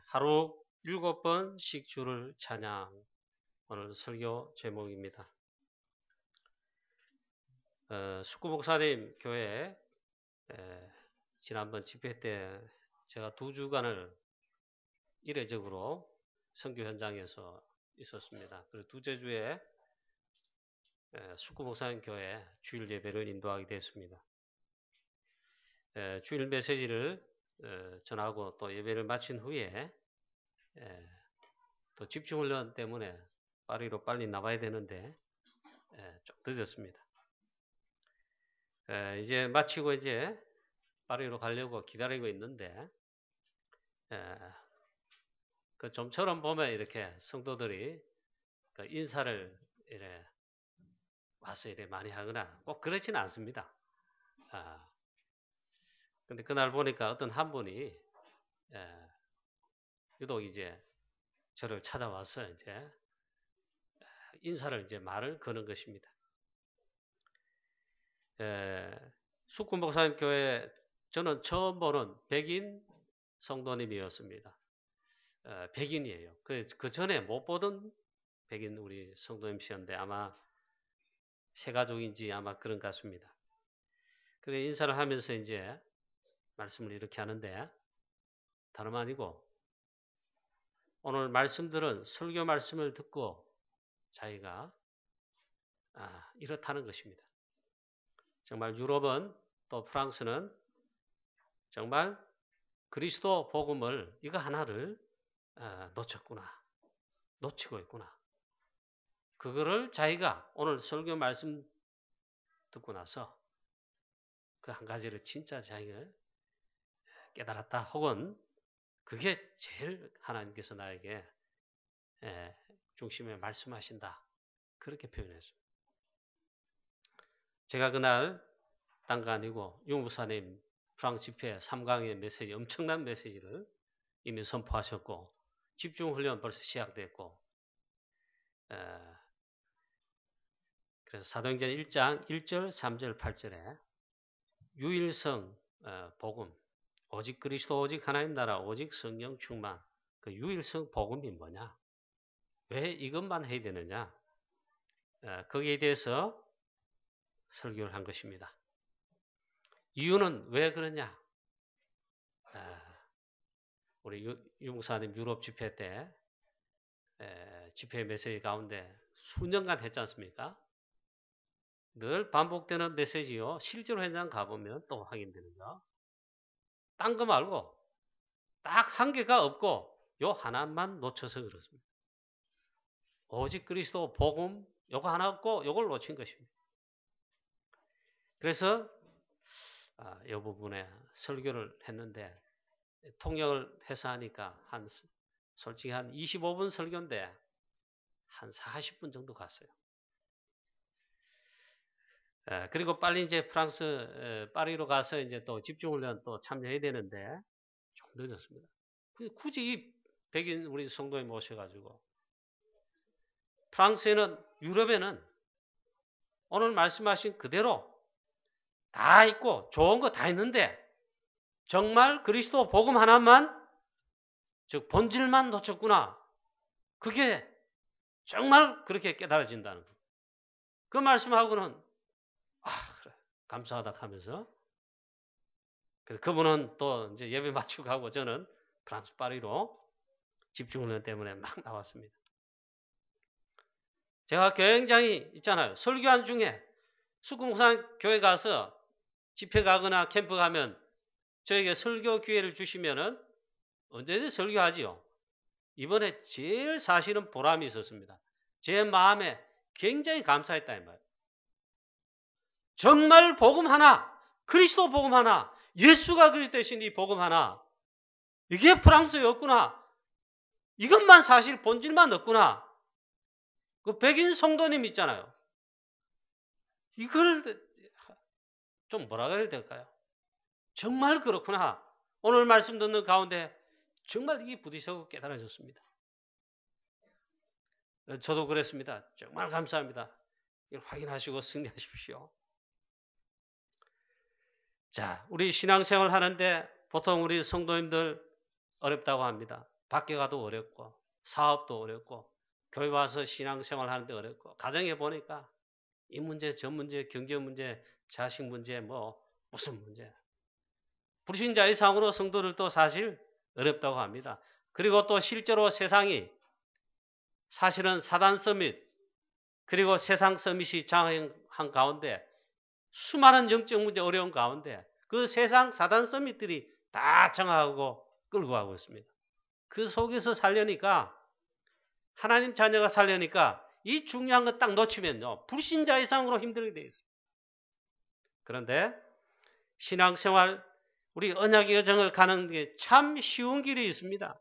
하루 7번씩 주를 찬양. 오늘 설교 제목입니다. 숙구 목사님 교회 지난번 집회 때 제가 2주간을 이례적으로 선교 현장에서 있었습니다. 그리고 두째 주에 숙구 목사님 교회 주일 예배를 인도하게 됐습니다. 주일 메시지를 전하고 또 예배를 마친 후에 또 집중훈련 때문에 파리로 빨리 나와야 되는데 좀 늦었습니다. 이제 마치고 이제 파리로 가려고 기다리고 있는데 그 좀처럼 보면 이렇게 성도들이 그 인사를 이래 와서 이래 많이 하거나 꼭 그렇지는 않습니다. 근데 그날 보니까 어떤 한 분이 유독 이제 저를 찾아와서 이제 인사를 이제 말을 거는 것입니다. 숙구 목사님 교회 저는 처음 보는 백인 성도님이었습니다. 백인이에요. 그 전에 못 보던 백인 우리 성도님이셨는데 아마 새가족인지 아마 그런 것 같습니다. 그래 인사를 하면서 이제 말씀을 이렇게 하는데 다름 아니고 오늘 말씀들은 설교 말씀을 듣고 자기가 이렇다는 것입니다. 정말 유럽은 또 프랑스는 정말 그리스도 복음을 이거 하나를 놓치고 있구나. 그거를 자기가 오늘 설교 말씀 듣고 나서 그 한 가지를 진짜 자기가 깨달았다. 혹은 그게 제일 하나님께서 나에게 중심에 말씀하신다. 그렇게 표현했습니다. 제가 그날 딴 거 아니고 유목사님 프랑스 집회 3강의 메시지 엄청난 메시지를 이미 선포하셨고 집중훈련 벌써 시작됐고 그래서 사도행전 1장 1절 3절 8절에 유일성 복음 오직 그리스도 오직 하나님 나라 오직 성령 충만 그 유일성 복음이 뭐냐 왜 이것만 해야 되느냐 거기에 대해서 설교를 한 것입니다. 이유는 왜 그러냐 우리 유목사님 유럽 집회 때 집회 메시지 가운데 수년간 했지 않습니까? 늘 반복되는 메시지요. 실제로 현장 가보면 또 확인되는 거. 딴 거 말고 딱 한 개가 없고 요 하나만 놓쳐서 그렇습니다. 오직 그리스도 복음 요거 하나 없고 요걸 놓친 것입니다. 그래서 이 부분에 설교를 했는데 통역을 해서 하니까 솔직히 한 25분 설교인데 한 40분 정도 갔어요. 그리고 빨리 이제 프랑스 파리로 가서 이제 또 집중훈련 또 참여해야 되는데 좀 늦었습니다. 굳이 백인 우리 성도에 모셔가지고 프랑스에는 유럽에는 오늘 말씀하신 그대로 다 있고 좋은 거 다 있는데 정말 그리스도 복음 하나만 즉 본질만 놓쳤구나. 그게 정말 그렇게 깨달아진다는 거. 그 말씀하고는 그래, 감사하다 하면서 그분은 또 이제 예배 마치고 가고 저는 프랑스 파리로 집중훈련 때문에 막 나왔습니다. 제가 굉장히 있잖아요. 설교한 중에 숙구목사님 교회 가서 집회 가거나 캠프 가면 저에게 설교 기회를 주시면은 언제든지 설교하지요. 이번에 제일 사실은 보람이 있었습니다. 제 마음에 굉장히 감사했다 이 말이에요. 정말 복음 하나, 그리스도 복음 하나, 예수가 그리스도이신 이 복음 하나, 이게 프랑스였구나. 이것만 사실 본질만 없구나. 그 백인 성도님 있잖아요. 이걸 좀 뭐라 그래야 될까요? 정말 그렇구나. 오늘 말씀 듣는 가운데 정말 이게 부딪혀서 깨달아졌습니다. 저도 그랬습니다. 정말 감사합니다. 이걸 확인하시고 승리하십시오. 자, 우리 신앙생활 하는데 보통 우리 성도님들 어렵다고 합니다. 밖에 가도 어렵고 사업도 어렵고 교회 와서 신앙생활 하는데 어렵고 가정에 보니까 이 문제 저 문제 경제 문제 자식 문제 뭐 무슨 문제 불신자 이상으로 성도들도 사실 어렵다고 합니다. 그리고 또 실제로 세상이 사실은 사단 서밋 그리고 세상 서밋이 장악한 가운데 수많은 영적 문제 어려운 가운데 그 세상 사단 서밋들이 다 장악하고 끌고 가고 있습니다. 그 속에서 살려니까 하나님 자녀가 살려니까 이 중요한 거 딱 놓치면요. 불신자 이상으로 힘들게 돼 있어요. 그런데 신앙생활 우리 언약의 여정을 가는 게 참 쉬운 길이 있습니다.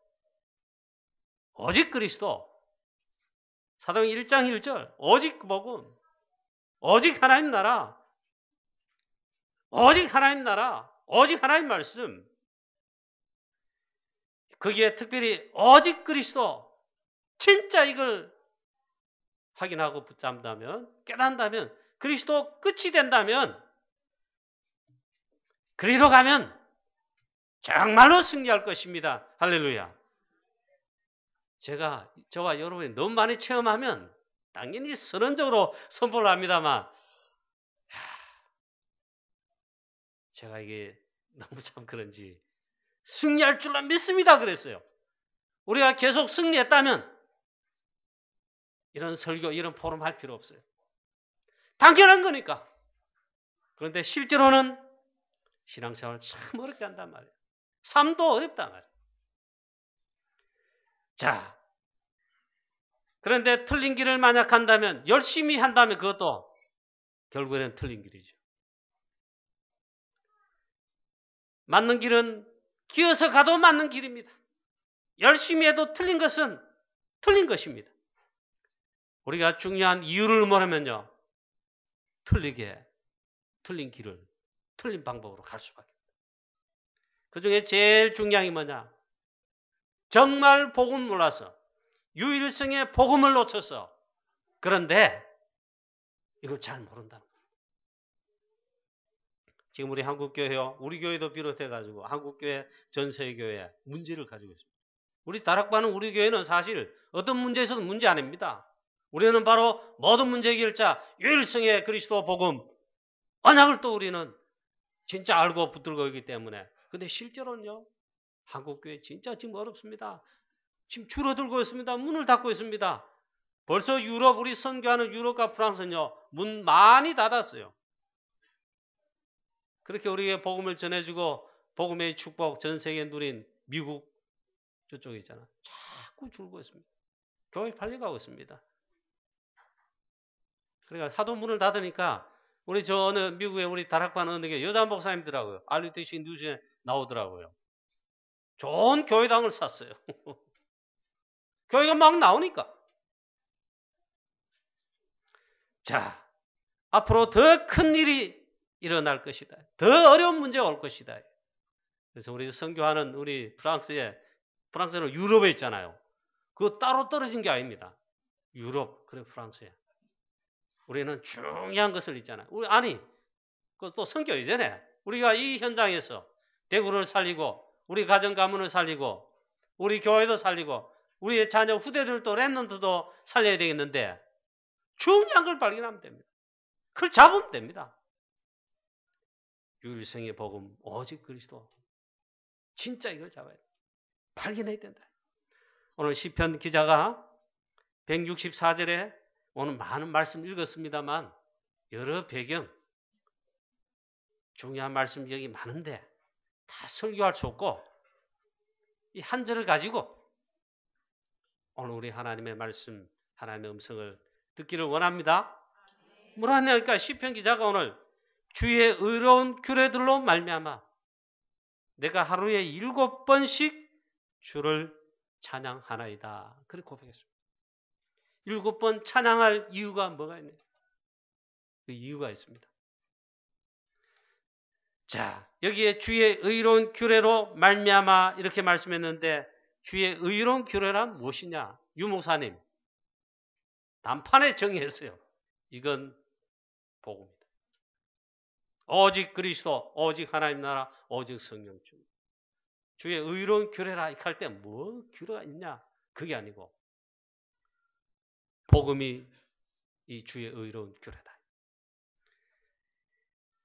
오직 그리스도 사도행 1장 1절 오직 복음 오직 하나님 나라 오직 하나님 나라 오직 하나님 말씀 거기에 특별히 오직 그리스도 진짜 이걸 확인하고 붙잡는다면 깨닫는다면 그리스도 끝이 된다면 그리로 가면 정말로 승리할 것입니다. 할렐루야. 저와 여러분이 너무 많이 체험하면 당연히 선언적으로 선포를 합니다만 제가 이게 너무 참 그런지 승리할 줄로 믿습니다 그랬어요. 우리가 계속 승리했다면 이런 설교 이런 포럼 할 필요 없어요. 당연한 거니까. 그런데 실제로는 신앙생활을 참 어렵게 한단 말이에요. 삶도 어렵단 말이에요. 자, 그런데 틀린 길을 만약 한다면 열심히 한다면 그것도 결국에는 틀린 길이죠. 맞는 길은 기어서 가도 맞는 길입니다. 열심히 해도 틀린 것은 틀린 것입니다. 우리가 중요한 이유를 모르면요. 틀린 길을 틀린 방법으로 갈 수밖에 없어요. 그중에 제일 중요한 게 뭐냐? 정말 복음 몰라서 유일성의 복음을 놓쳐서 그런데 이걸 잘 모른다는 거예요. 지금 우리 한국교회요. 우리 교회도 비롯해가지고 한국교회 전 세계교회 문제를 가지고 있습니다. 우리 다락방은 우리 교회는 사실 어떤 문제에서도 문제 아닙니다. 우리는 바로 모든 문제 해결자 유일성의 그리스도 복음 언약을 또 우리는 진짜 알고 붙들고 있기 때문에 근데 실제로는요. 한국교회 진짜 지금 어렵습니다. 지금 줄어들고 있습니다. 문을 닫고 있습니다. 벌써 유럽 우리 선교하는 유럽과 프랑스는요. 문 많이 닫았어요. 그렇게 우리에게 복음을 전해주고 복음의 축복 전 세계에 누린 미국 저쪽에 있잖아. 자꾸 줄고 있습니다. 교회 팔려가고 있습니다. 그러니까 하도 문을 닫으니까 우리 저 어느 미국에 우리 다락방 어느 게 여자 목사님들하고요. RUTC 뉴스에 나오더라고요. 좋은 교회당을 샀어요. 교회가 막 나오니까. 자, 앞으로 더 큰 일이 일어날 것이다. 더 어려운 문제가 올 것이다. 그래서 우리 선교하는 우리 프랑스는 유럽에 있잖아요. 그거 따로 떨어진 게 아닙니다. 유럽, 그래 프랑스에. 우리는 중요한 것을 있잖아요. 그것도 선교 이전에 우리가 이 현장에서 대구를 살리고 우리 가정 가문을 살리고 우리 교회도 살리고 우리의 자녀 후대들도 랩런트도 살려야 되겠는데 중요한 걸 발견하면 됩니다. 그걸 잡으면 됩니다. 유일성의 복음 오직 그리스도 진짜 이걸 잡아야 돼. 발견해야 된다. 오늘 시편 기자가 164절에 오늘 많은 말씀 읽었습니다만 여러 배경 중요한 말씀 여기 많은데 다 설교할 수 없고 이 한 절을 가지고 오늘 우리 하나님의 말씀 하나님의 음성을 듣기를 원합니다. 뭐라 하니까 시편 기자가 오늘 주의 의로운 규례들로 말미암아 내가 하루에 7번씩 주를 찬양하나이다. 그렇게 고백했습니다. 7번 찬양할 이유가 뭐가 있냐? 그 이유가 있습니다. 자, 여기에 주의 의로운 규례로 말미암아 이렇게 말씀했는데 주의 의로운 규례란 무엇이냐? 유목사님 단판에 정의했어요. 이건 복음입니다. 오직 그리스도, 오직 하나님 나라, 오직 성령 주의 의로운 규례라 이렇게 할 때 뭐 규례가 있냐? 그게 아니고 복음이 이 주의 의로운 규례다.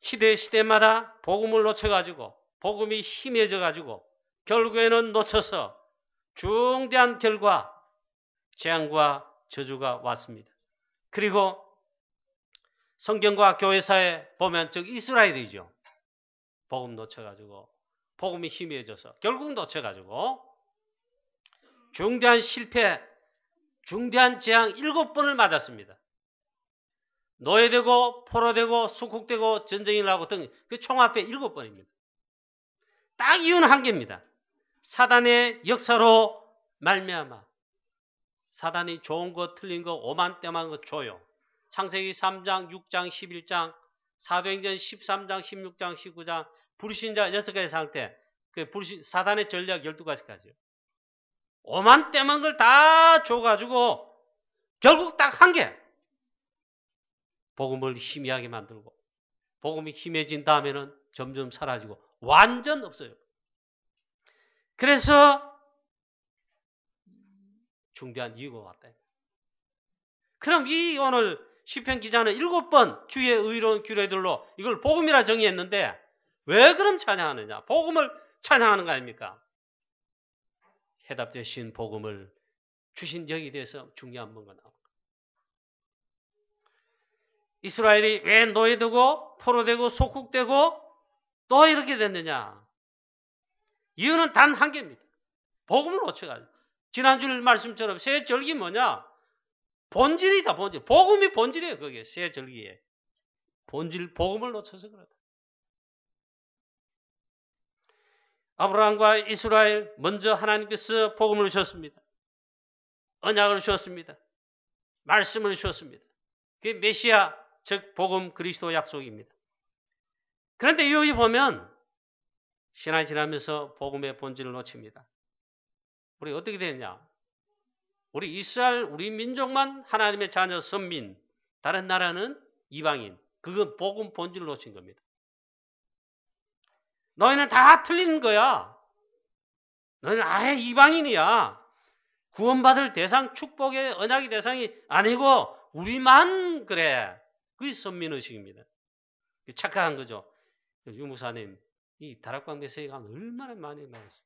시대마다 복음을 놓쳐가지고 복음이 희미해져가지고 결국에는 놓쳐서 중대한 결과 재앙과 저주가 왔습니다. 그리고 성경과 교회사에 보면 즉 이스라엘이죠. 복음 놓쳐가지고 복음이 희미해져서 결국 놓쳐가지고 중대한 실패, 중대한 재앙 7번을 맞았습니다. 노예되고 포로되고 수국되고 전쟁이 나고 등 그 총합해 7번입니다. 딱 이유는 한 개입니다. 사단의 역사로 말미암아. 사단이 좋은 거 틀린 거 오만때만 거 줘요. 창세기 3장 6장 11장 사도행전 13장 16장 19장 불신자 6가지 상태 사단의 전략 12가지까지요. 오만때만 걸 다 줘가지고 결국 딱 한 개. 복음을 희미하게 만들고 복음이 희미해진 다음에는 점점 사라지고 완전 없어요. 그래서 중대한 이유가 왔다. 그럼 이 오늘 시편 기자는 7번 주의 의로운 규례들로 이걸 복음이라 정의했는데 왜 그럼 찬양하느냐? 복음을 찬양하는 거 아닙니까? 해답되신 복음을 주신 여기에 대해서 중요한 뭔가 나옵니다. 이스라엘이 왜 노예되고 포로되고 속국되고 또 이렇게 됐느냐? 이유는 단 한 개입니다. 복음을 놓쳐가지고. 지난주 말씀처럼 새 절기 뭐냐? 본질이다, 본질. 복음이 본질이에요, 그게 새 절기에. 본질, 복음을 놓쳐서 그렇다. 아브라함과 이스라엘 먼저 하나님께서 복음을 주셨습니다. 언약을 주셨습니다. 말씀을 주셨습니다. 그게 메시아, 즉 복음 그리스도 약속입니다. 그런데 여기 보면 신앙이 지나면서 복음의 본질을 놓칩니다. 우리 어떻게 되느냐? 우리 이스라엘, 우리 민족만 하나님의 자녀 선민, 다른 나라는 이방인. 그건 복음 본질을 놓친 겁니다. 너희는 다 틀린 거야. 너희는 아예 이방인이야. 구원받을 대상, 축복의 언약의 대상이 아니고 우리만 그래. 그게 선민의식입니다. 착각한 거죠. 유무사님, 이 다락방 메시지가 얼마나 많이 말했어요.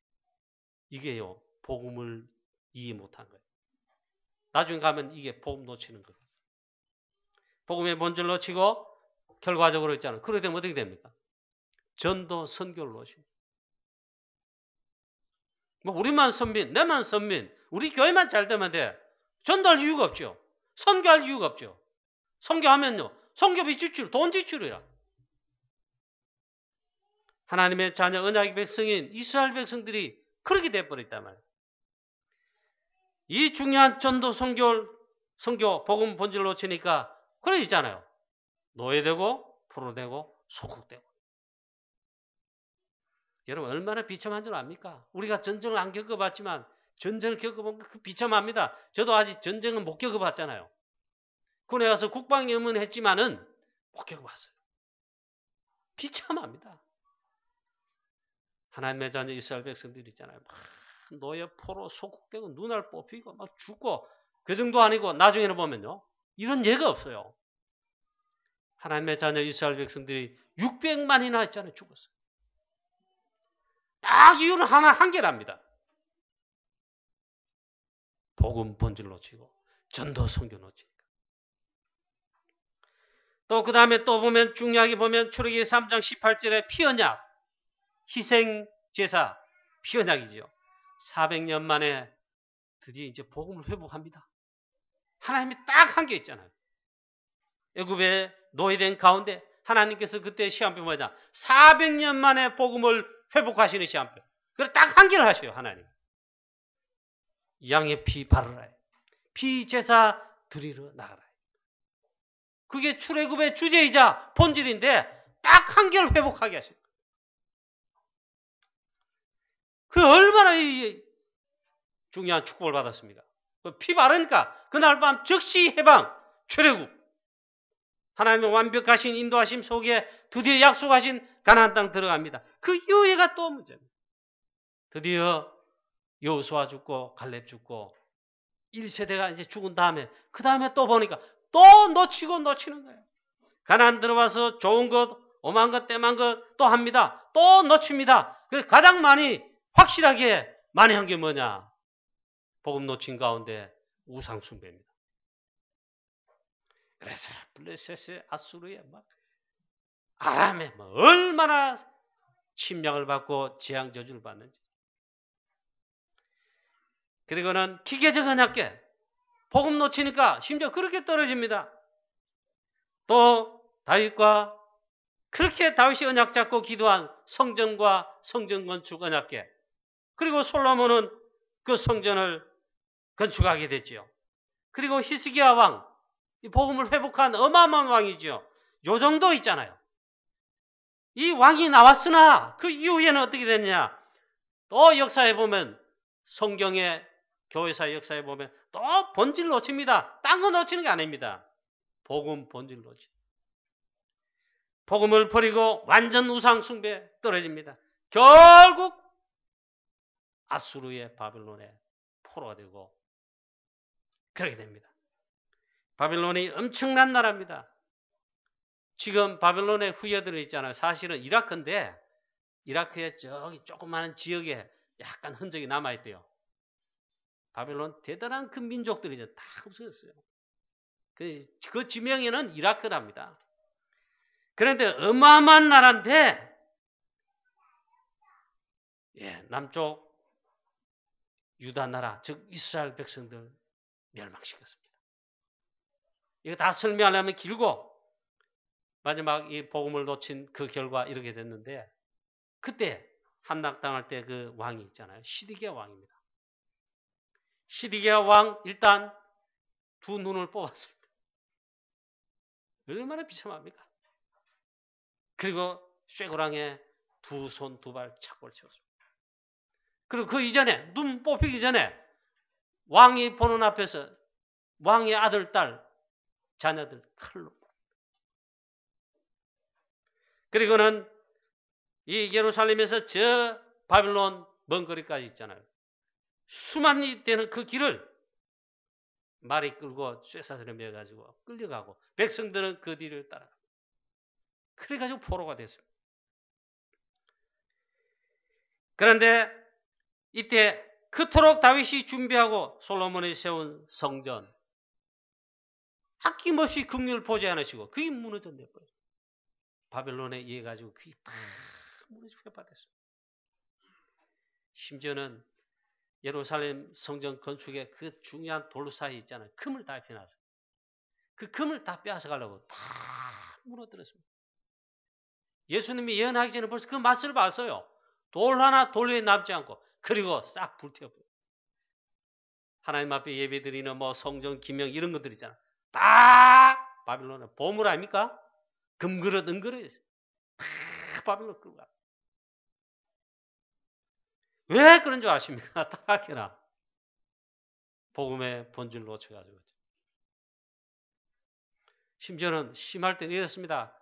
이게요, 복음을 이해 못한 거예요. 나중에 가면 이게 복음 놓치는 거예요. 복음의 본질 놓치고 결과적으로 있잖아요. 그러게 되면 어떻게 됩니까? 전도 선교를 놓칩니다. 뭐 우리만 선민, 내만 선민, 우리 교회만 잘 되면 돼. 전도할 이유가 없죠. 선교할 이유가 없죠. 선교하면요, 선교비 지출, 돈 지출이라. 하나님의 자녀 언약의 백성인 이스라엘 백성들이 그렇게 돼버렸단 말이에요. 이 중요한 전도 선교 복음 본질을 놓치니까 그래 있잖아요. 노예되고 포로되고 소국되고. 여러분 얼마나 비참한 줄 압니까? 우리가 전쟁을 안 겪어봤지만 전쟁을 겪어보면 그 비참합니다. 저도 아직 전쟁은 못 겪어봤잖아요. 군에 가서 국방연문 했지만은 못 겪어봤어요. 비참합니다. 하나님의 자녀 이스라엘 백성들이 있잖아요. 막 노예 포로 소국되고 눈알 뽑히고 막 죽고 그 정도 아니고 나중에는 보면요. 이런 예가 없어요. 하나님의 자녀 이스라엘 백성들이 600만이나 했잖아요. 죽었어요. 딱 이유는 한 개랍니다. 복음 본질 놓치고 전도 선교 놓치니까. 또 그 다음에 또 보면 중요하게 보면 출애굽기 3장 18절에 피언약, 희생제사, 피언약이죠. 400년 만에 드디어 이제 복음을 회복합니다. 하나님이 딱 한 게 있잖아요. 애굽에 노예된 가운데 하나님께서 그때 시한표 뭐냐? 400년 만에 복음을 회복하시는 시한표. 그래 딱 한 개를 하셔요, 하나님. 양의 피 바르라. 피 제사 드리러 나가라. 그게 출애굽의 주제이자 본질인데 딱 한 개를 회복하게 하셔요. 그 얼마나 중요한 축복을 받았습니까? 피 바르니까 그날 밤 즉시 해방, 출애굽. 하나님의 완벽하신 인도하심 속에 드디어 약속하신 가나안 땅 들어갑니다. 그 이후에가 또 문제입니다. 드디어 여호수아 죽고 갈렙 죽고 1세대가 이제 죽은 다음에 그 다음에 또 보니까 또 놓치고 놓치는 거예요. 가나안 들어와서 좋은 것, 오만 것, 때만 것 또 합니다. 또 놓칩니다. 그래서 가장 많이 확실하게 많이 한 게 뭐냐? 복음 놓친 가운데 우상 숭배입니다. 그래서 블레셋의 아수르에 막 아람에 막 얼마나 침략을 받고 재앙 저주를 받는지. 그리고는 기계적 언약궤 복음 놓치니까 심지어 그렇게 떨어집니다. 또 다윗과 그렇게 다윗이 언약 잡고 기도한 성전과 성전 건축 언약궤, 그리고 솔로몬은 그 성전을 건축하게 됐지요. 그리고 히스기야 왕, 이 복음을 회복한 어마어마한 왕이지요. 요 정도 있잖아요. 이 왕이 나왔으나 그 이후에는 어떻게 됐냐? 또 역사에 보면, 성경의 교회사 역사에 보면 또 본질 놓칩니다. 딴 거 놓치는 게 아닙니다. 복음 본질 놓치. 복음을 버리고 완전 우상 숭배 떨어집니다. 결국 아수르의 바벨론의 포로가 되고 그렇게 됩니다. 바벨론이 엄청난 나라입니다. 지금 바벨론의 후예들이 있잖아요. 사실은 이라크인데 이라크의 저기 조그마한 지역에 약간 흔적이 남아있대요. 바벨론 대단한 그 민족들이 이제 다 없어졌어요. 그 지명에는 이라크랍니다. 그런데 어마어마한 나라인데, 남쪽 유다 나라, 즉 이스라엘 백성들 멸망시켰습니다. 이거 다 설명하려면 길고, 마지막 이 복음을 놓친 그 결과 이렇게 됐는데, 그때 함락당할 때 그 왕이 있잖아요. 시디기야 왕입니다. 시디기야 왕 일단 두 눈을 뽑았습니다. 얼마나 비참합니까? 그리고 쇠고랑에 두 손 두 발 착골 채웠습니다. 그리고 그 이전에 눈 뽑히기 전에 왕이 보는 앞에서 왕의 아들, 딸, 자녀들 칼로. 그리고는 이 예루살렘에서 저 바빌론 먼 거리까지 있잖아요. 수만이 되는 그 길을 말이 끌고 쇠사슬에 매어가지고 끌려가고 백성들은 그 뒤를 따라갑니다. 그래가지고 포로가 됐습니다. 그런데 이때 그토록 다윗이 준비하고 솔로몬이 세운 성전 아낌없이 긍휼을 보지 않으시고 그게 무너졌네요. 바벨론에 의해 가지고 그게 다 무너지고 회파됐습니다. 심지어는 예루살렘 성전 건축에 그 중요한 돌 사이 있잖아요. 금을 다 빼놨어요. 그 금을 다 빼앗아 가려고 다 무너뜨렸습니다. 예수님이 예언하기 전에 벌써 그 맛을 봤어요. 돌 하나 돌 위에 남지 않고, 그리고 싹 불태워버려요. 하나님 앞에 예배드리는 뭐 성전 기명 이런 것들 있잖아요. 다 바빌론의 보물 아닙니까? 금그릇 은그릇 다 바빌론 끌고 가. 왜 그런 줄 아십니까? 딱하게나 복음의 본질 놓쳐가지고. 심지어는 심할 때는 이랬습니다.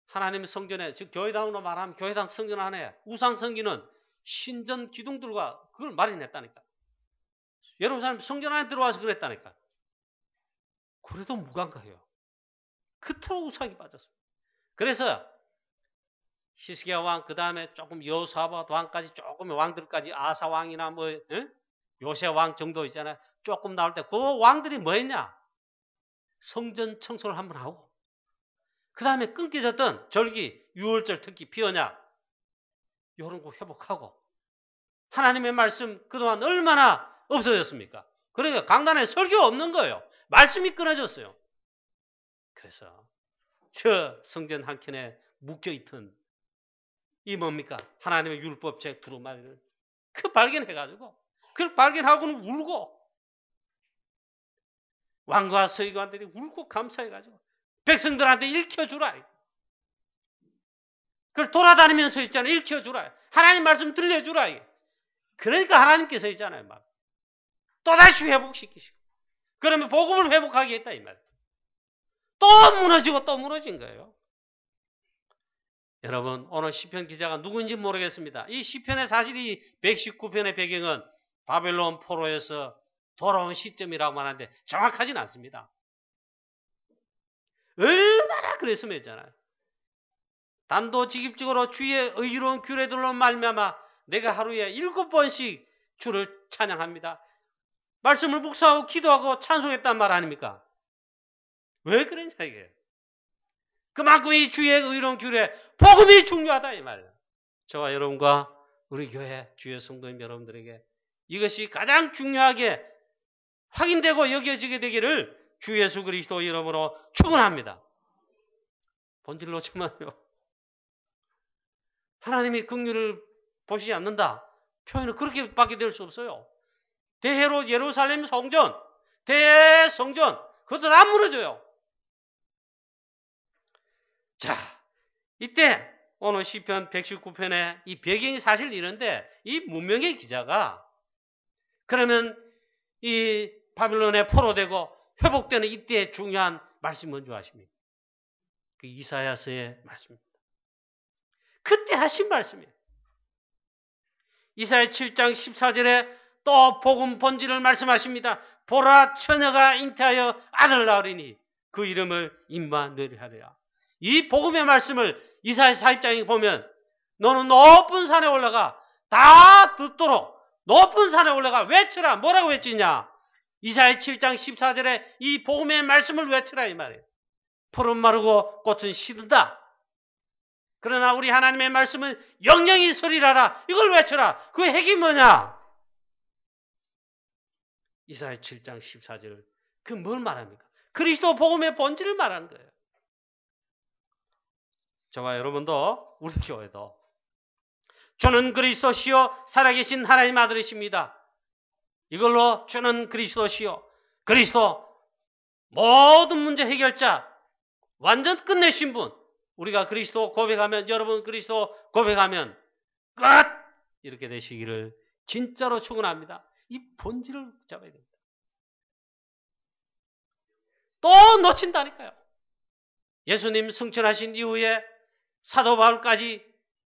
하나님의 성전에, 즉 교회당으로 말하면 교회당 성전 안에 우상 성기는 신전 기둥들과 그걸 마련했다니까. 예루살렘 성전 안에 들어와서 그랬다니까. 그래도 무감각해요. 그토록 우상이 빠졌습니다. 그래서 히스기야 왕, 그 다음에 조금 여호사밧 왕까지, 조금의 왕들까지, 아사 왕이나 뭐 요새 왕 정도 있잖아요. 조금 나올 때 그 왕들이 뭐 했냐? 성전 청소를 한번 하고, 그 다음에 끊겨졌던 절기, 유월절 특히 피언약 이런 거 회복하고, 하나님의 말씀 그동안 얼마나 없어졌습니까? 그러니까 강단에 설교 없는 거예요. 말씀이 끊어졌어요. 그래서 저 성전 한켠에 묶여있던 이 뭡니까? 하나님의 율법책 두루마리를 그 발견해가지고, 그걸 발견하고는 울고, 왕과 서기관들이 울고 감사해가지고 백성들한테 읽혀주라. 그걸 돌아다니면서 있잖아요. 읽혀주라. 하나님 말씀 들려주라. 그러니까 하나님께서 있잖아요. 막 또다시 회복시키시고, 그러면 복음을 회복하게 했다 이 말. 또 무너지고 또 무너진 거예요. 여러분 오늘 시편 기자가 누구인지 모르겠습니다. 이 시편의 사실이 119편의 배경은 바벨론 포로에서 돌아온 시점이라고 하는데 정확하진 않습니다. 얼마나 그랬으면 했잖아요. 단도직입적으로 주의 의로운 규례들로 말미암아 내가 하루에 7번씩 주를 찬양합니다. 말씀을 묵상하고 기도하고 찬송했단 말 아닙니까? 왜 그랬냐 이게. 그만큼 이 주의 의로운 규례, 복음이 중요하다 이 말이에요. 저와 여러분과 우리 교회 주의 성도님 여러분들에게 이것이 가장 중요하게 확인되고 여겨지게 되기를 주 예수 그리스도 이름으로 축원합니다. 본질로 치면요. 하나님이 긍휼을 보시지 않는다. 표현은 그렇게밖에 될 수 없어요. 대해로 예루살렘 성전, 대성전, 그것도 다 무너져요. 자, 이때 오늘 시편 119편의 이 배경이 사실 이런데 이 문명의 기자가 그러면 이 바빌론에 포로되고 회복되는 이때의 중요한 말씀이 뭔지 아십니까? 그 이사야서의 말씀입니다. 그때 하신 말씀이에요. 이사야 7장 14절에 또 복음 본질을 말씀하십니다. 보라 처녀가 잉태하여 아들 낳으리니 그 이름을 임마누엘 하리라. 이 복음의 말씀을 이사야 40장에 보면 너는 높은 산에 올라가 다 듣도록 높은 산에 올라가 외쳐라. 뭐라고 외치냐? 이사야 7장 14절에 이 복음의 말씀을 외쳐라 이 말이에요. 풀은 마르고 꽃은 시든다. 그러나 우리 하나님의 말씀은 영영이 서리라라. 이걸 외쳐라. 그 핵이 뭐냐? 이사야 7장 14절. 그 뭘 말합니까? 그리스도 복음의 본질을 말하는 거예요. 저와 여러분도 우리 교회도 주는 그리스도시요 살아계신 하나님 아들이십니다. 이걸로 주는 그리스도시요 그리스도 모든 문제 해결자 완전 끝내신 분. 우리가 그리스도 고백하면 여러분 그리스도 고백하면 끝! 이렇게 되시기를 진짜로 축원합니다. 이 본질을 잡아야 됩니다. 또 놓친다니까요. 예수님 승천하신 이후에 사도 바울까지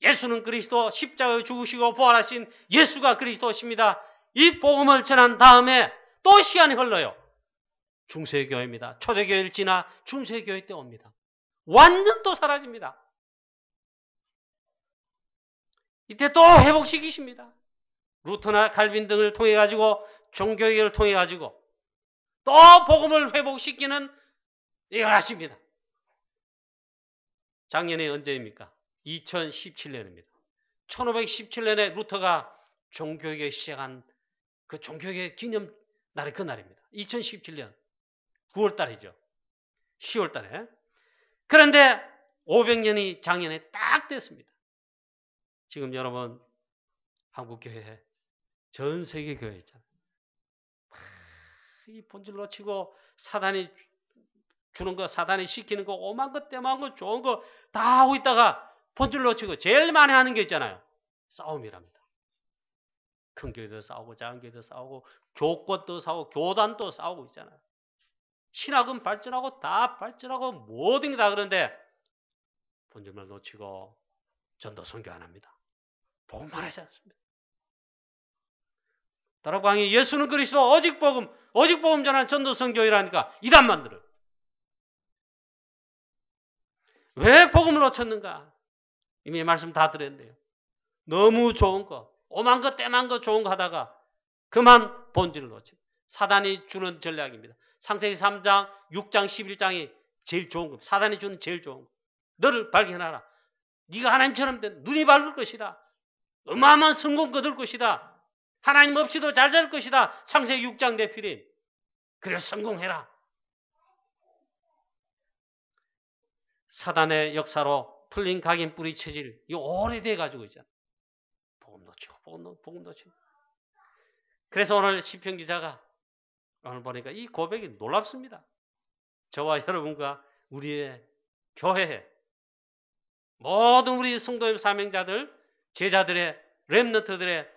예수는 그리스도 십자가에 죽으시고 부활하신 예수가 그리스도십니다. 이 복음을 전한 다음에 또 시간이 흘러요. 중세교회입니다. 초대교회를 지나 중세교회 때 옵니다. 완전 또 사라집니다. 이때 또 회복시키십니다. 루터나 칼빈 등을 통해 가지고 종교개혁을 통해 가지고 또 복음을 회복시키는 이걸 하십니다. 작년에 언제입니까? 2017년입니다. 1517년에 루터가 종교개혁 시작한 그 종교개혁 기념 날이 그날입니다. 2017년 9월 달이죠. 10월 달에. 그런데 500년이 작년에 딱 됐습니다. 지금 여러분 한국교회 전 세계 교회 있잖아요. 이 본질 놓치고 사단이 주는 거, 사단이 시키는 거, 오만 것, 때만 거, 좋은 거 다 하고 있다가 본질 놓치고 제일 많이 하는 게 있잖아요. 싸움이랍니다. 큰 교회도 싸우고 작은 교회도 싸우고 교권도 싸우고 교단도 싸우고 있잖아요. 신학은 발전하고 다 발전하고 모든 게 다 그런데 본질만 놓치고 전도 선교 안 합니다. 복음만 하지 않습니다. 다른 강의 예수는 그리스도 오직 복음 전한 전도 선교이라니까 이단 만들어요. 왜 복음을 놓쳤는가? 이미 말씀 다 드렸는데요. 너무 좋은 거, 오만 거, 때만 거 좋은 거 하다가 그만 본질을 놓치고 사단이 주는 전략입니다. 창세기 3장, 6장, 11장이 제일 좋은 거. 사단이 주는 제일 좋은 거. 너를 발견하라. 네가 하나님처럼 된 눈이 밝을 것이다. 어마어마한 성공 거둘 것이다. 하나님 없이도 잘 될 것이다. 창세기 6장 내피림. 그래서 성공해라. 사단의 역사로 풀린 각인 뿌리 체질 이 오래돼 가지고 있잖아. 복음 놓치고 복음 놓치고. 그래서 오늘 시편 기자가 오늘 보니까 이 고백이 놀랍습니다. 저와 여러분과 우리의 교회에 모든 우리 성도의 사명자들, 제자들의 렘넌트들의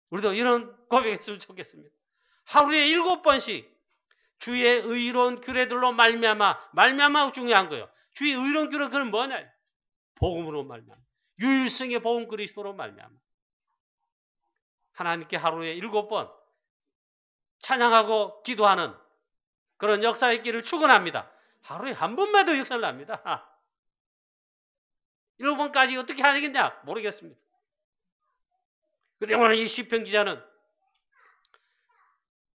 우리도 이런 고백했으면 좋겠습니다. 하루에 7번씩 주의 의로운 규례들로 말미암아 중요한 거예요. 주의 의로운 규례 그건 뭐냐? 복음으로 말미암아, 유일성의 복음 그리스도로 말미암아 하나님께 하루에 7번 찬양하고 기도하는 그런 역사의 길을 축원합니다. 하루에 한 번만 더 역사를 납니다. 7번까지 어떻게 하겠냐? 모르겠습니다. 그런데 오늘 이 시편 기자는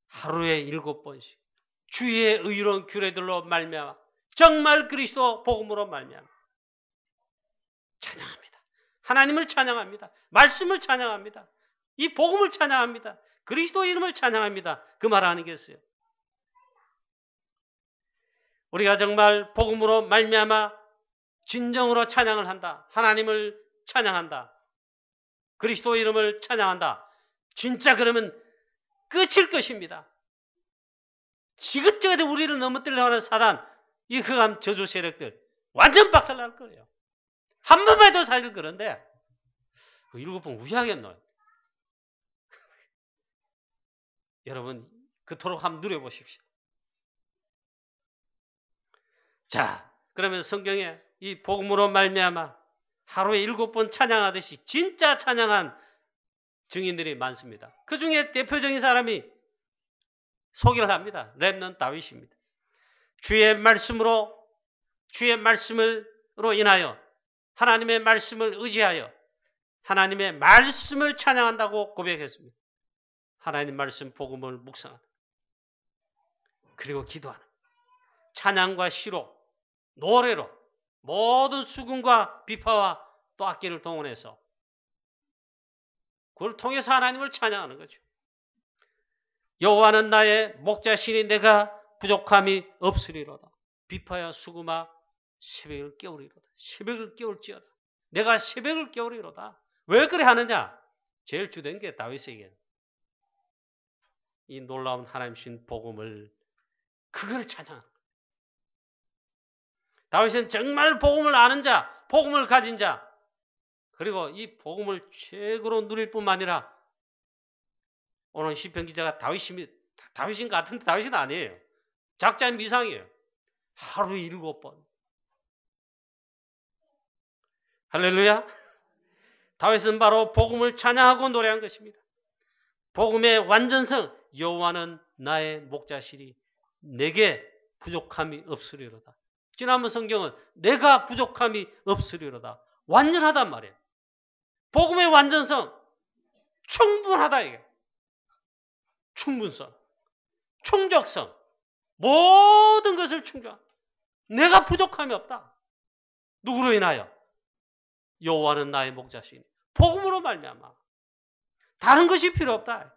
하루에 7번씩 주의 의로운 규례들로 말미암아 정말 그리스도 복음으로 말미암아 찬양합니다. 하나님을 찬양합니다. 말씀을 찬양합니다. 이 복음을 찬양합니다. 그리스도 이름을 찬양합니다. 그 말 아니겠어요? 우리가 정말 복음으로 말미암아 진정으로 찬양을 한다. 하나님을 찬양한다. 그리스도 이름을 찬양한다. 진짜 그러면 끝일 것입니다. 지긋지긋이 우리를 넘어뜨리려고 하는 사단, 이 흑암 저주 세력들 완전 박살날 거예요. 한 번만 해도 사실 그런데 그 7번 우야겠노. 여러분 그토록 한번 누려보십시오. 자, 그러면 성경에 이 복음으로 말미암아 하루에 7번 찬양하듯이 진짜 찬양한 증인들이 많습니다. 그 중에 대표적인 사람이 소개를 합니다. 렘넌트 다윗입니다. 주의 말씀으로 인하여 하나님의 말씀을 의지하여 하나님의 말씀을 찬양한다고 고백했습니다. 하나님 말씀 복음을 묵상하다. 그리고 기도하는 찬양과 시로 노래로 모든 수금과 비파와 또 악기를 동원해서 그걸 통해서 하나님을 찬양하는 거죠. 여호와는 나의 목자시니 내가 부족함이 없으리로다. 비파야 수금아 새벽을 깨우리로다. 새벽을 깨울지어다. 내가 새벽을 깨우리로다. 왜 그래 하느냐? 제일 주된 게 다윗에게 이 놀라운 하나님 주신 복음을 그걸 찬양하는 거예요. 다윗은 정말 복음을 아는 자, 복음을 가진 자, 그리고 이 복음을 최고로 누릴 뿐만 아니라 오늘 시편 기자가 다윗인 것 같은데 다윗은 아니에요. 작자인 미상이에요. 하루에 7번. 할렐루야. 다윗은 바로 복음을 찬양하고 노래한 것입니다. 복음의 완전성, 여호와는 나의 목자시리 내게 부족함이 없으리로다. 지난번 성경은 내가 부족함이 없으리로다. 완전하단 말이에요. 복음의 완전성, 충분하다 이게. 충분성, 충족성, 모든 것을 충족한. 내가 부족함이 없다. 누구로 인하여? 여호와는 나의 목자시니 복음으로 말미암아. 다른 것이 필요 없다.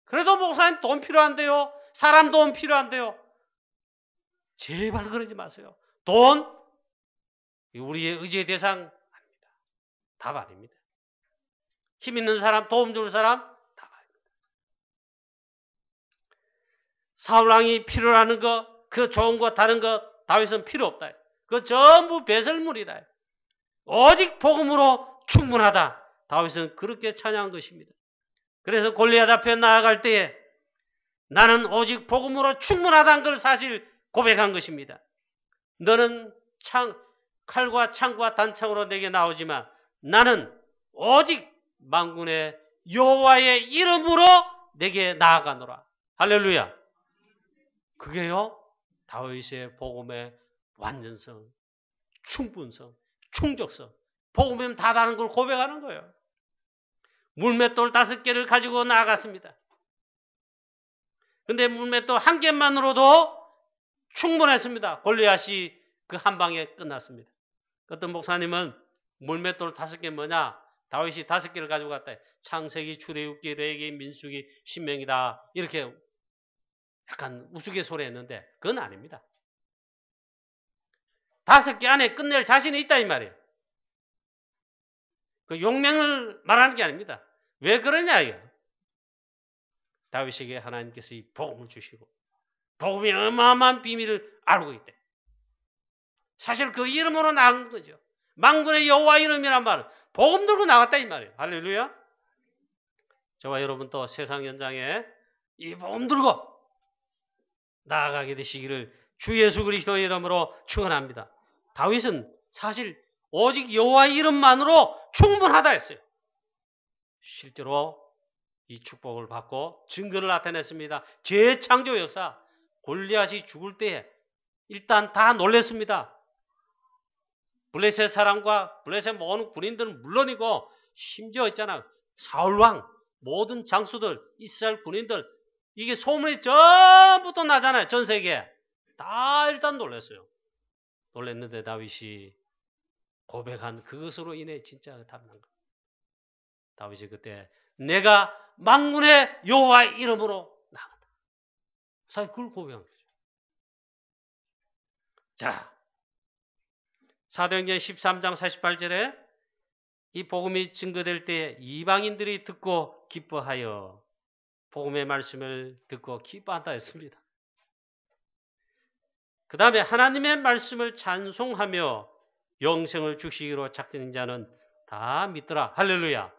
그래도 목사님 돈 필요한데요. 사람 돈 필요한데요. 제발 그러지 마세요. 돈 우리의 의지의 대상 아닙니다. 답 아닙니다. 힘 있는 사람, 도움 줄 사람 답 아닙니다. 사울왕이 필요로 하는 거, 그 좋은 거 다른 거 다윗은 필요 없다. 그거 전부 배설물이다. 오직 복음으로 충분하다. 다윗은 그렇게 찬양한 것입니다. 그래서 골리앗 앞에 나아갈 때에 나는 오직 복음으로 충분하다는 걸 사실 고백한 것입니다. 너는 칼과 창과 단창으로 내게 나오지만 나는 오직 만군의 여호와의 이름으로 내게 나아가노라. 할렐루야. 그게요 다윗의 복음의 완전성, 충분성, 충족성. 복음이면 다 다른 걸 고백하는 거예요. 물맷돌 5개를 가지고 나아갔습니다. 근데 물맷돌 1개만으로도 충분했습니다. 골리앗이 그 한 방에 끝났습니다. 어떤 목사님은 물맷돌 5개 뭐냐? 다윗이 5개를 가지고 갔다. 창세기, 출애굽기, 레위기, 민수기, 신명이다. 이렇게 약간 우스갯소리 했는데 그건 아닙니다. 5개 안에 끝낼 자신이 있다 이 말이에요. 그 용맹을 말하는 게 아닙니다. 왜 그러냐 이거. 다윗에게 하나님께서 이 복음을 주시고 복음의 어마어마한 비밀을 알고 있대. 사실 그 이름으로 나간 거죠. 만군의 여호와 이름이란 말은 복음 들고 나갔다 이 말이에요. 할렐루야. 저와 여러분 또 세상 현장에 이 복음 들고 나아가게 되시기를 주 예수 그리스도의 이름으로 축원합니다. 다윗은 사실 오직 여호와의 이름만으로 충분하다 했어요. 실제로 이 축복을 받고 증거를 나타냈습니다. 재창조 역사, 골리앗이 죽을 때에 일단 다 놀랐습니다. 블레셋 사람과 블레셋 모든 군인들은 물론이고 심지어 있잖아요. 사울왕, 모든 장수들, 이스라엘 군인들 이게 소문이 전부 또 나잖아요. 전 세계에. 다 일단 놀랐어요. 놀랐는데 다윗이 고백한 그것으로 인해 진짜 답난 거예요. 다윗이 그때 내가 만군의 여호와의 이름으로 나간다. 사실 그걸 고백한 거죠. 자, 사도행전 13장 48절에 이 복음이 증거될 때 이방인들이 듣고 기뻐하여 복음의 말씀을 듣고 기뻐한다 했습니다. 그 다음에 하나님의 말씀을 찬송하며 영생을 주시기로 작정한 자는 다 믿더라. 할렐루야.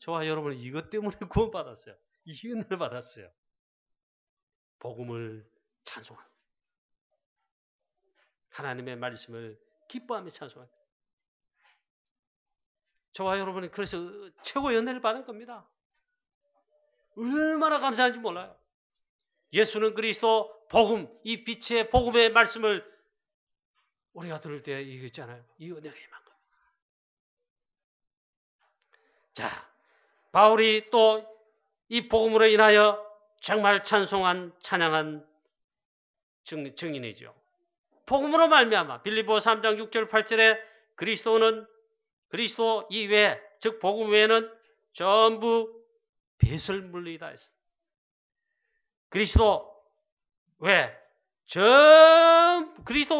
저와 여러분은 이것 때문에 구원받았어요. 이 은혜를 받았어요. 복음을 찬송하며 하나님의 말씀을 기뻐하며 찬송하며 저와 여러분이 그래서 최고의 은혜를 받은 겁니다. 얼마나 감사한지 몰라요. 예수는 그리스도 복음, 이 빛의 복음의 말씀을 우리가 들을 때 이거 있잖아요. 이 은혜가 임한 겁니다. 자, 바울이 또 이 복음으로 인하여 정말 찬송한 찬양한 증인이죠. 복음으로 말미암아 빌립보 3장 6절 8절에 그리스도 이외 즉 복음 외에는 전부 뱃을 물리다 했어요. 그리스도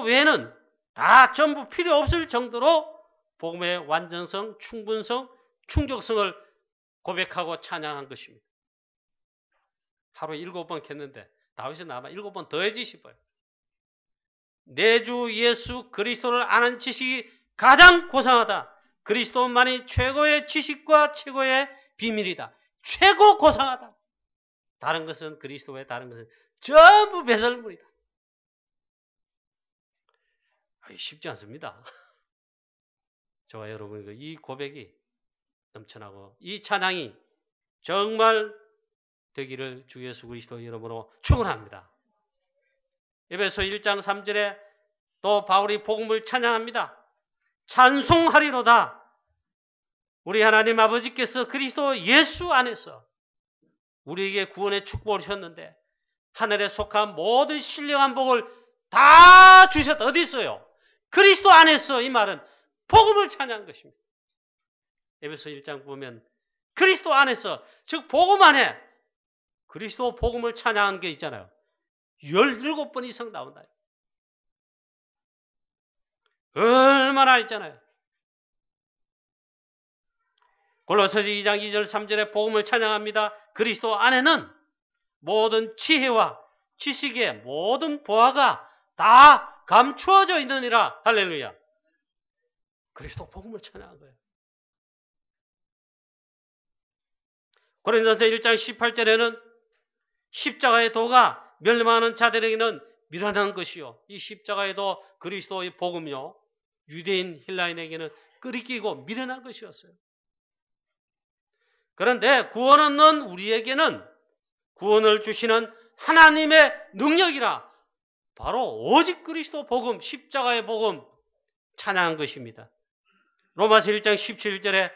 외에는 다 전부 필요 없을 정도로 복음의 완전성, 충분성, 충족성을 고백하고 찬양한 것입니다. 하루에 7번 캤는데 다윗은 아마 7번 더 해지 싶어요. 내 주 예수 그리스도를 아는 지식이 가장 고상하다. 그리스도만이 최고의 지식과 최고의 비밀이다. 최고 고상하다. 다른 것은 그리스도 외에 다른 것은 전부 배설물이다. 쉽지 않습니다. 저와 여러분 이 고백이 넘쳐나고 이 찬양이 정말 되기를 주 예수 그리스도 이름으로 축원합니다. 에베소 1장 3절에 또 바울이 복음을 찬양합니다. 찬송하리로다. 우리 하나님 아버지께서 그리스도 예수 안에서 우리에게 구원의 축복을 주셨는데 하늘에 속한 모든 신령한 복을 다 주셨다. 어디 있어요? 그리스도 안에서. 이 말은 복음을 찬양한 것입니다. 에베소 1장 보면 그리스도 안에서, 즉 복음 안에 그리스도 복음을 찬양하는 게 있잖아요. 17번 이상 나온다. 얼마나 있잖아요. 골로새서 2장 2절 3절에 복음을 찬양합니다. 그리스도 안에는 모든 지혜와 지식의 모든 보화가 다 감추어져 있느니라. 할렐루야. 그리스도 복음을 찬양한 거예요. 고린도서 1장 18절에는 십자가의 도가 멸망하는 자들에게는 미련한 것이요. 이 십자가의 도 그리스도의 복음요. 유대인 헬라인에게는 끄리끼고 미련한 것이었어요. 그런데 구원 얻는 우리에게는 구원을 주시는 하나님의 능력이라 바로 오직 그리스도 복음, 십자가의 복음 찬양한 것입니다. 로마서 1장 17절에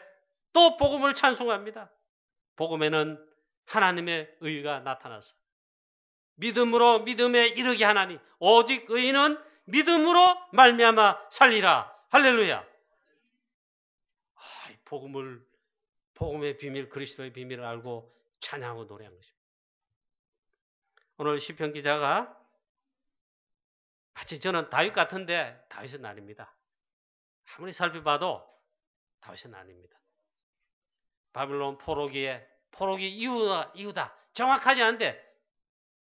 또 복음을 찬송합니다. 복음에는 하나님의 의가 나타나서 믿음으로 믿음에 이르게 하나니 오직 의인은 믿음으로 말미암아 살리라. 할렐루야. 복음의 비밀, 그리스도의 비밀을 알고 찬양하고 노래한 것입니다. 오늘 시편 기자가 마치 저는 다윗 같은데 다윗은 아닙니다. 아무리 살펴봐도 다윗은 아닙니다. 바빌론 포로기 이유다. 정확하지 않은데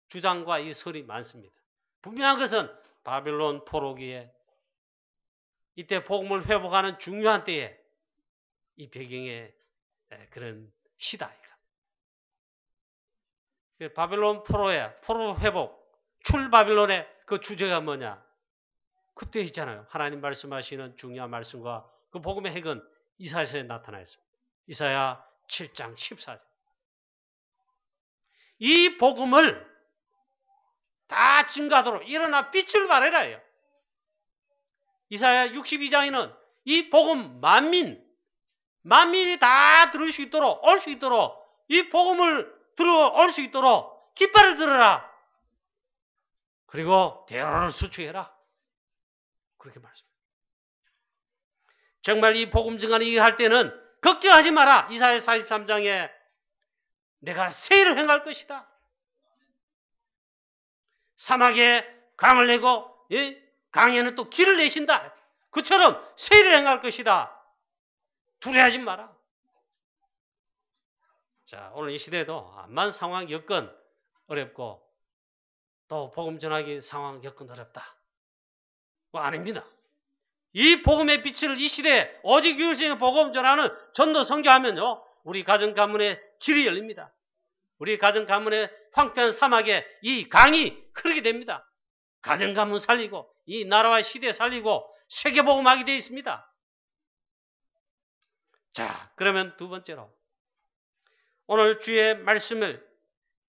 주장과 이 설이 많습니다. 분명한 것은 바빌론 포로기에 이때 복음을 회복하는 중요한 때에 이 배경에 그런 시다. 바빌론 포로 회복, 출바빌론의 그 주제가 뭐냐? 그때 있잖아요. 하나님 말씀하시는 중요한 말씀과 그 복음의 핵은 이사야서에 나타나 있습니다. 이사야 7장 14절. 이 복음을 다 증가하도록 일어나 빛을 발해라 해요. 이사야 62장에는 이 복음 만민이 다 들을 수 있도록 올 수 있도록 이 복음을 들어올 수 있도록 깃발을 들어라. 그리고 대로를 수축해라. 그렇게 말씀합니다. 정말 이 복음 증언을 할 때는 걱정하지 마라. 이사야 43장에 내가 세일을 행할 것이다. 사막에 강을 내고 강에는 또 길을 내신다. 그처럼 세일을 행할 것이다. 두려워하지 마라. 자, 오늘 이 시대에도 암만 상황 여건 어렵고 또 복음 전하기 상황 여건 어렵다. 그거 아닙니다. 이 복음의 빛을 이 시대에 오직 유일성의 복음 전하는 전도 선교하면요. 우리 가정 가문의 길이 열립니다. 우리 가정 가문의 황폐한 사막에 이 강이 흐르게 됩니다. 가정 가문 살리고 이 나라와 시대 살리고 세계 복음하게 되어 있습니다. 자, 그러면 두 번째로 오늘 주의 말씀을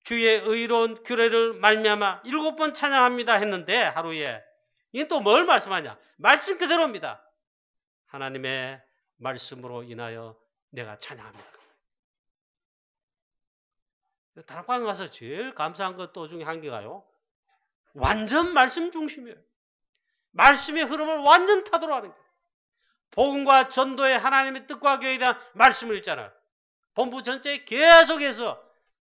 주의 의로운 규례를 말미암아 7번 찬양합니다 했는데 하루에 이게 또 뭘 말씀하냐? 말씀 그대로입니다. 하나님의 말씀으로 인하여 내가 찬양합니다. 다락방 가서 제일 감사한 것 또 중에 한 개가요. 완전 말씀 중심이에요. 말씀의 흐름을 완전 타도록 하는 거예요. 복음과 전도의 하나님의 뜻과 교회에 대한 말씀을 읽잖아요. 본부 전체에 계속해서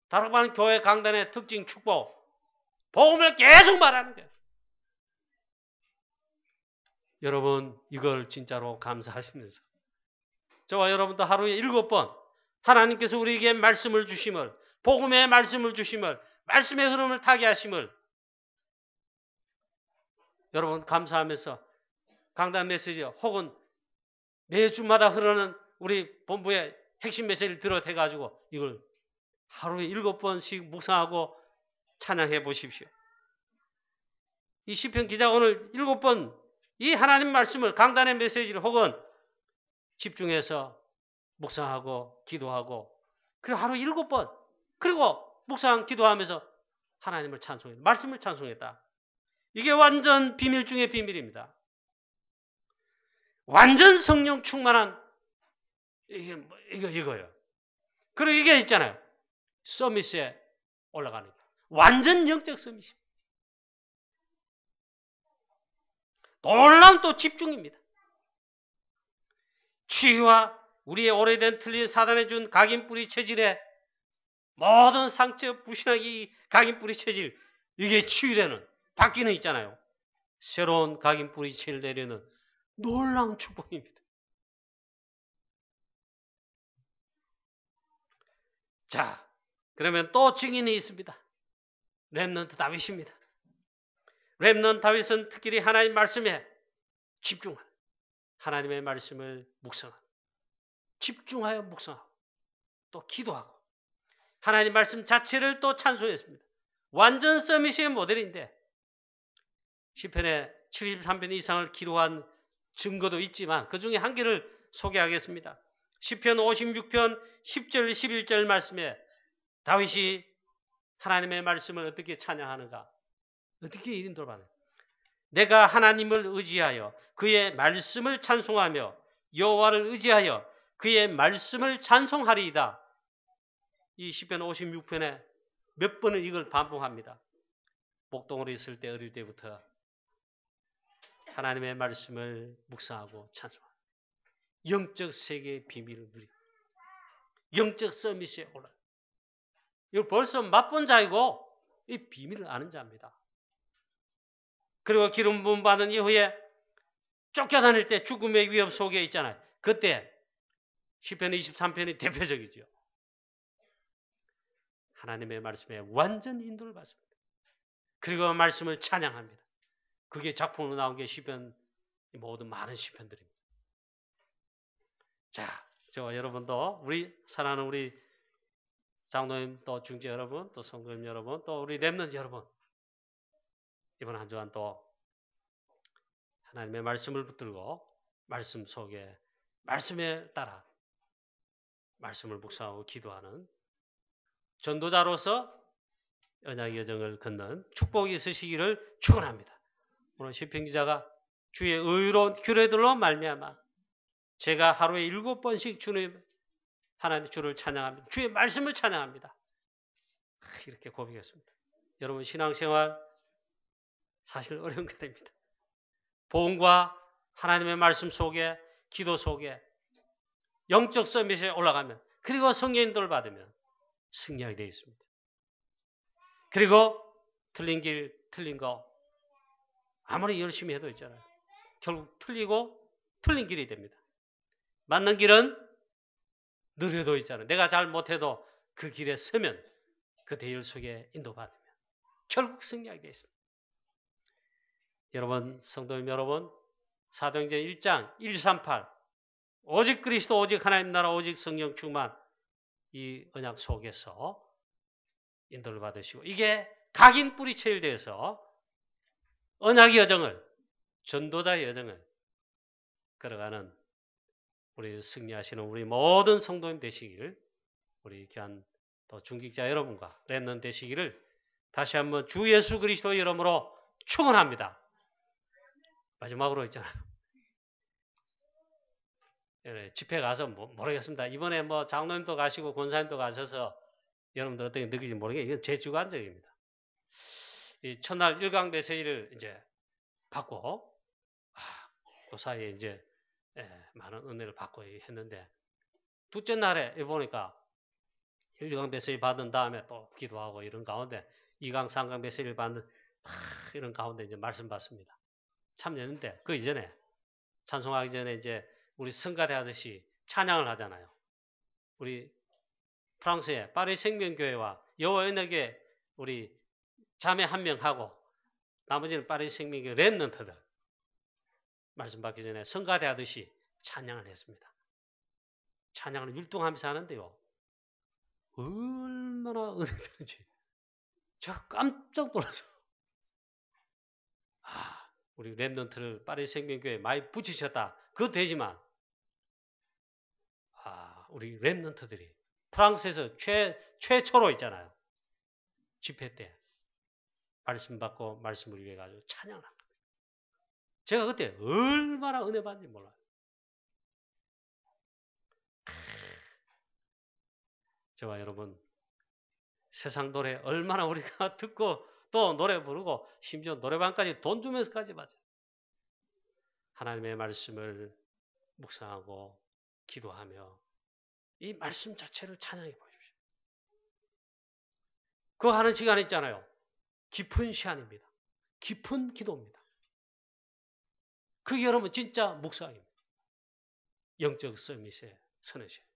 다락방 교회 강단의 특징 축복 복음을 계속 말하는 거예요. 여러분 이걸 진짜로 감사하시면서 저와 여러분도 하루에 7번 하나님께서 우리에게 말씀을 주심을 복음의 말씀을 주심을 말씀의 흐름을 타게 하심을 여러분 감사하면서 강단 메시지 혹은 매주마다 흐르는 우리 본부의 핵심 메시지를 비롯해가지고 이걸 하루에 7번씩 묵상하고 찬양해 보십시오. 이 시편 기자가 오늘 7번 이 하나님 말씀을 강단의 메시지를 혹은 집중해서 묵상하고 기도하고 그리고 하루 7번 그리고 묵상 기도하면서 하나님을 찬송했다. 말씀을 찬송했다. 이게 완전 비밀 중의 비밀입니다. 완전 성령 충만한 이거예요. 그리고 이게 있잖아요. 서밋에 올라가는 거. 완전 영적 서밋입니다. 놀라운 또 집중입니다. 치유와 우리의 오래된 틀린 사단에 준 각인뿌리 체질에 모든 상처 부신하기 각인뿌리 체질 이게 치유되는 바뀌는 있잖아요. 새로운 각인뿌리 체질 내려는 놀라운 축복입니다. 자, 그러면 또 증인이 있습니다. 렘넌트 다윗입니다. 렘넌트 다윗은 특별히 하나님 말씀에 집중하는 하나님의 말씀을 묵상하고 집중하여 묵상하고 또 기도하고 하나님 말씀 자체를 또 찬송했습니다. 완전 서밋의 모델인데 시편의 73편 이상을 기록한 증거도 있지만 그 중에 한 개를 소개하겠습니다. 시편 56편 10절 11절 말씀에 다윗이 하나님의 말씀을 어떻게 찬양하는가? 어떻게 인도받아요? 내가 하나님을 의지하여 그의 말씀을 찬송하며 여호와를 의지하여 그의 말씀을 찬송하리이다. 이 시편 56편에 몇 번을 이걸 반복합니다. 목동으로 있을 때 어릴 때부터 하나님의 말씀을 묵상하고 찬송하고 영적 세계의 비밀을 누리고 영적 서밋에 올라. 이거 벌써 맛본 자이고 이 비밀을 아는 자입니다. 그리고 기름 부음 받은 이후에 쫓겨다닐 때 죽음의 위협 속에 있잖아요. 그때 시편 23편이 대표적이죠. 하나님의 말씀에 완전 인도를 받습니다. 그리고 말씀을 찬양합니다. 그게 작품으로 나온 게 시편 모든 많은 시편들입니다. 자, 저와 여러분도 우리 사랑하는 우리 장로님 또 중재 여러분 또 성도님 여러분 또 우리 렘넌트 여러분 이번 한 주간 또 하나님의 말씀을 붙들고 말씀 속에 말씀에 따라 말씀을 묵상하고 기도하는 전도자로서 언약의 여정을 걷는 축복이 있으시기를 축원합니다. 오늘 시편 기자가 주의 의로운 규례들로 말미암아 제가 하루에 7번씩 주님 하나님 주를 찬양합니다. 주의 말씀을 찬양합니다. 이렇게 고백했습니다. 여러분 신앙생활 사실 어려운 것입니다. 복음과 하나님의 말씀 속에 기도 속에 영적 서밋에 올라가면 그리고 성령님들을 받으면 승리하게 되어 있습니다. 그리고 틀린 길, 틀린 거 아무리 열심히 해도 있잖아요. 결국 틀리고 틀린 길이 됩니다. 맞는 길은 느려도 있잖아요. 내가 잘 못해도 그 길에 서면 그 대열 속에 인도받으면 결국 승리하게 되어 있습니다. 여러분, 성도님 여러분, 사도행전 1장 138 오직 그리스도, 오직 하나님 나라, 오직 성령 충만 이 언약 속에서 인도를 받으시고 이게 각인 뿌리채일 돼서 언약의 여정을 전도자의 여정을 걸어가는 우리 승리하시는 우리 모든 성도님 되시기를 우리 귀한 또 중직자 여러분과 렘넌트 되시기를 다시 한번 주 예수 그리스도 이름으로 축원합니다. 마지막으로 있잖아요. 집회 가서 모르겠습니다. 이번에 뭐 장로님도 가시고 권사님도 가셔서 여러분들 어떻게 느끼는지 모르겠어요. 이건 제 주관적입니다. 이 첫날 1강 메시지를 이제 받고 그 사이에 이제 많은 은혜를 받고 했는데 둘째 날에 보니까 1강 메시지 받은 다음에 또 기도하고 이런 가운데 2강, 3강 메시지를 받는 이런 가운데 이제 말씀 받습니다. 참여했는데 그 이전에 찬송하기 전에 이제 우리 성가대 하듯이 찬양을 하잖아요. 우리 프랑스의 파리 생명교회와 여호와 언약교회 우리 자매 한 명 하고 나머지는 파리 생명교회 렘넌트들 말씀 받기 전에 성가대 하듯이 찬양을 했습니다. 찬양을 율동하면서 하는데요. 얼마나 은혜되는지 제가 깜짝 놀라서 우리 렘넌트를 파리 생명교회에 많이 붙이셨다. 그것도 되지만 우리 렘넌트들이 프랑스에서 최초로 있잖아요. 집회 때 말씀 받고 말씀을 위해 가지고 찬양을 합니다. 제가 그때 얼마나 은혜 받는지 몰라요. 저와 여러분 세상 노래 얼마나 우리가 듣고 또 노래 부르고 심지어 노래방까지 돈 주면서까지 맞아요. 하나님의 말씀을 묵상하고 기도하며 이 말씀 자체를 찬양해 보십시오. 그거 하는 시간 있잖아요. 깊은 시간입니다. 깊은 기도입니다. 그게 여러분 진짜 묵상입니다. 영적 서밋에 서는 시간.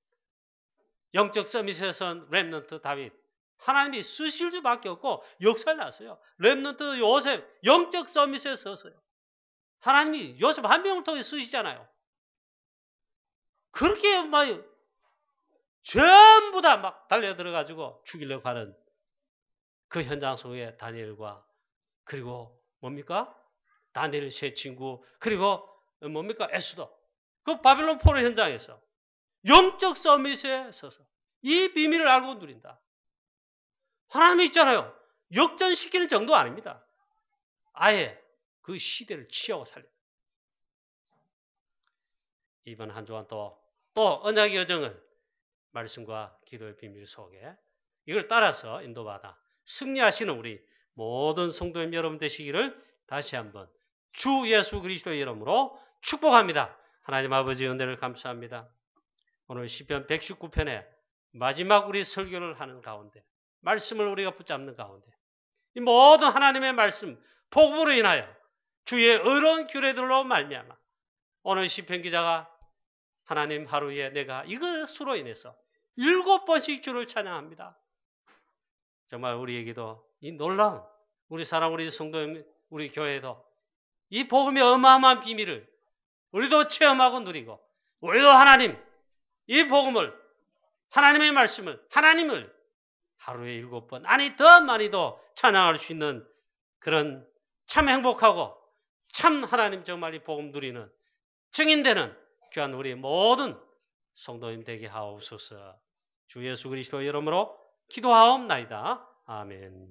영적 서밋에 선 렘넌트 다윗 하나님이 쓰실 수밖에 없고 역사를 났어요. 렘넌트 요셉 영적 서밋에 섰어요. 하나님이 요셉 한 명을 통해 쓰시잖아요. 그렇게 막 전부 다 막 달려들어가지고 죽이려고 하는 그 현장 속에 다니엘과 그리고 뭡니까? 다니엘 세 친구 그리고 뭡니까? 에스더 그 바빌론 포로 현장에서 영적 서밋에 서서 이 비밀을 알고 누린다. 하나님이 있잖아요. 역전시키는 정도 아닙니다. 아예 그 시대를 취하고 살려. 이번 한 주간 또 언약의 여정을 말씀과 기도의 비밀 속에 이걸 따라서 인도받아 승리하시는 우리 모든 성도님 여러분 되시기를 다시 한번 주 예수 그리스도의 이름으로 축복합니다. 하나님 아버지 은혜를 감사합니다. 오늘 시편 119편에 마지막 우리 설교를 하는 가운데 말씀을 우리가 붙잡는 가운데 이 모든 하나님의 말씀 복음으로 인하여 주의 의로운 규례들로 말미암아 오늘 시편 기자가 하나님 하루에 내가 이것으로 인해서 7번씩 주를 찬양합니다. 정말 우리에게도 이 놀라운 우리 사랑 우리 성도님 우리 교회도 이 복음의 어마어마한 비밀을 우리도 체험하고 누리고 우리도 하나님 이 복음을 하나님의 말씀을 하나님을 하루에 7번 아니 더 많이도 찬양할 수 있는 그런 참 행복하고 참 하나님 정말 이 복음 누리는 증인되는 귀한 우리 모든 성도님 되게 하옵소서. 주 예수 그리스도 이름으로 기도하옵나이다. 아멘.